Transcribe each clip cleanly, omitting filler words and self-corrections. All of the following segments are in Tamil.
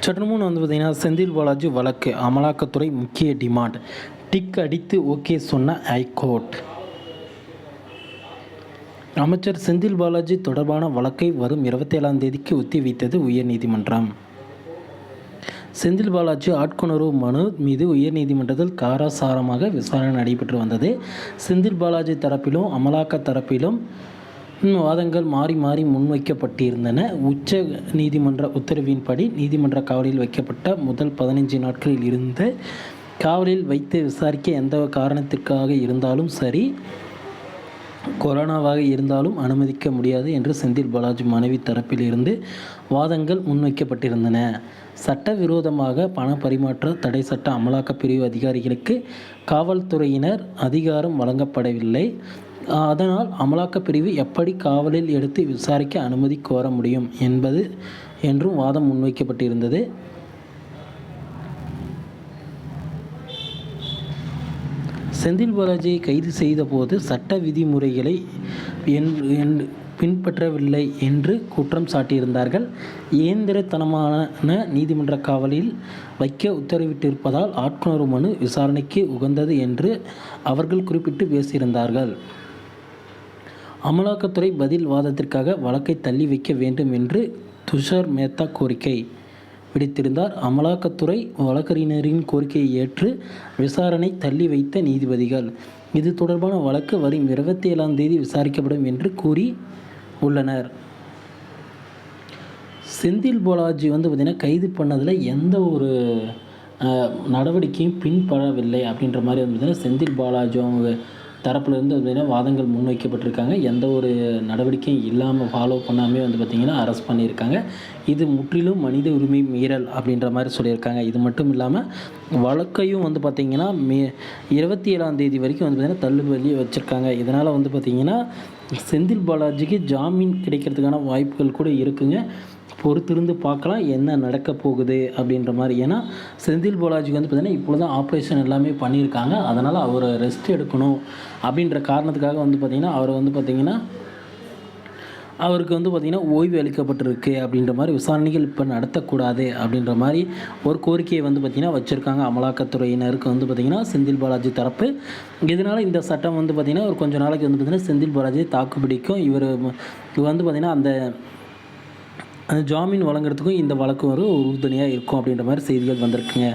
சற்று முன் வந்து பார்த்திங்கன்னா செந்தில் பாலாஜி வழக்கு அமலாக்கத்துறை முக்கிய டிமாண்ட் டிக் அடித்து ஓகே சொன்ன ஹைகோர்ட். அமைச்சர் செந்தில் பாலாஜி தொடர்பான வழக்கை வரும் 27ஆம் தேதிக்கு ஒத்திவைத்தது உயர்நீதிமன்றம். செந்தில் பாலாஜி ஆட்கொணர்வு மனு மீது உயர்நீதிமன்றத்தில் காரசாரமாக விசாரணை நடைபெற்று வந்தது. செந்தில் பாலாஜி தரப்பிலும் அமலாக்க தரப்பிலும் வாதங்கள் மாறி மாறி முன்வைக்கப்பட்டிருந்தன. உச்ச நீதிமன்ற உத்தரவின்படி நீதிமன்ற காவலில் வைக்கப்பட்ட முதல் 15 நாட்களில் இருந்து காவலில் வைத்து விசாரிக்க எந்த காரணத்திற்காக இருந்தாலும் சரி, கொரோனாவாக இருந்தாலும் அனுமதிக்க முடியாது என்று செந்தில் பாலாஜி மனைவி தரப்பில் இருந்து வாதங்கள் முன்வைக்கப்பட்டிருந்தன. சட்டவிரோதமாக பண பரிமாற்ற தடை சட்ட அமலாக்க பிரிவு அதிகாரிகளுக்கு காவல்துறையினர் அதிகாரம் வழங்கப்படவில்லை. அதனால் அமலாக்கப் பிரிவு எப்படி காவலில் எடுத்து விசாரிக்க அனுமதி கோர முடியும் என்றும் வாதம் முன்வைக்கப்பட்டிருந்தது. செந்தில் பாலாஜியை கைது செய்தபோது சட்ட விதிமுறைகளை பின்பற்றவில்லை என்று குற்றம் சாட்டியிருந்தார்கள். இயந்திரத்தனமான நீதிமன்ற காவலில் வைக்க உத்தரவிட்டிருப்பதால் ஆட்கொணர்வு மனு விசாரணைக்கு உகந்தது என்று அவர்கள் குறிப்பிட்டு பேசியிருந்தார்கள். அமலாக்கத்துறை பதில் வாதத்திற்காக வழக்கை தள்ளி வைக்க வேண்டும் என்று துஷார் மேத்தா கோரிக்கை விடுத்திருந்தார். அமலாக்கத்துறை வழக்கறிஞரின் கோரிக்கையை ஏற்று விசாரணை தள்ளி வைத்த நீதிபதிகள் இது தொடர்பான வழக்கு வரும் 27ஆம் தேதி விசாரிக்கப்படும் என்று கூறி உள்ளனர். செந்தில் பாலாஜி பார்த்திங்கன்னா கைது பண்ணதில் எந்த ஒரு நடவடிக்கையும் பின்பற்றவில்லை அப்படின்ற மாதிரி பார்த்திங்கன்னா செந்தில் பாலாஜி அவங்க தரப்புலேருந்து பார்த்திங்கன்னா வாதங்கள் முன்வைக்கப்பட்டிருக்காங்க. எந்த ஒரு நடவடிக்கையும் இல்லாமல் ஃபாலோ பண்ணாமே பார்த்திங்கன்னா அரெஸ்ட் பண்ணியிருக்காங்க. இது முற்றிலும் மனித உரிமை மீறல் அப்படின்ற மாதிரி சொல்லியிருக்காங்க. இது மட்டும் இல்லாமல் வழக்கையும் பார்த்திங்கன்னா 27ஆம் தேதி வரைக்கும் பார்த்திங்கன்னா தள்ளுபடி வச்சுருக்காங்க. இதனால் பார்த்திங்கன்னா செந்தில் பாலாஜிக்கு ஜாமீன் கிடைக்கிறதுக்கான வாய்ப்புகள் கூட இருக்குங்க. பொறுத்திருந்து பார்க்கலாம் என்ன நடக்க போகுது அப்படின்ற மாதிரி. ஏன்னா செந்தில் பாலாஜிக்கு பார்த்திங்கன்னா இப்பொழுது தான் ஆப்ரேஷன் எல்லாமே பண்ணியிருக்காங்க. அதனால் அவர் ரெஸ்ட் எடுக்கணும் அப்படின்ற காரணத்துக்காக பார்த்திங்கன்னா அவர் பார்த்திங்கன்னா அவருக்கு பார்த்திங்கன்னா ஓய்வு அளிக்கப்பட்டிருக்கு அப்படின்ற மாதிரி விசாரணைகள் இப்போ நடத்தக்கூடாது அப்படின்ற மாதிரி ஒரு கோரிக்கையை பார்த்திங்கன்னா வச்சுருக்காங்க அமலாக்கத்துறையினருக்கு பார்த்திங்கன்னா செந்தில் பாலாஜி தரப்பு. இதனால் இந்த சட்டம் பார்த்திங்கன்னா ஒரு கொஞ்சம் நாளைக்கு பார்த்திங்கன்னா செந்தில் பாலாஜியை தாக்குப்பிடிக்கும். இவர் பார்த்திங்கன்னா அந்த ஜாமீன் வழங்குறதுக்கும் இந்த வழக்கு ஒரு உறுதுணையாக இருக்கும் அப்படின்ற மாதிரி செய்திகள் வந்திருக்குங்க.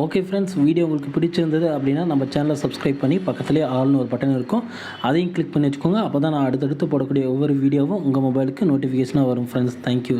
ஓகே ஃப்ரெண்ட்ஸ், வீடியோ உங்களுக்கு பிடிச்சிருந்தது அப்படின்னா நம்ம சேனலை சப்ஸ்கிரைப் பண்ணி பக்கத்துலேயே ஆல்னு ஒரு பட்டன் இருக்கும், அதையும் கிளிக் பண்ணி வச்சுக்கோங்க. அப்போ தான் நான் அடுத்தடுத்து போடக்கூடிய ஒவ்வொரு வீடியோவும் உங்கள் மொபைலுக்கு நோட்டிஃபிகேஷனாக வரும் ஃப்ரெண்ட்ஸ். தேங்க்யூ.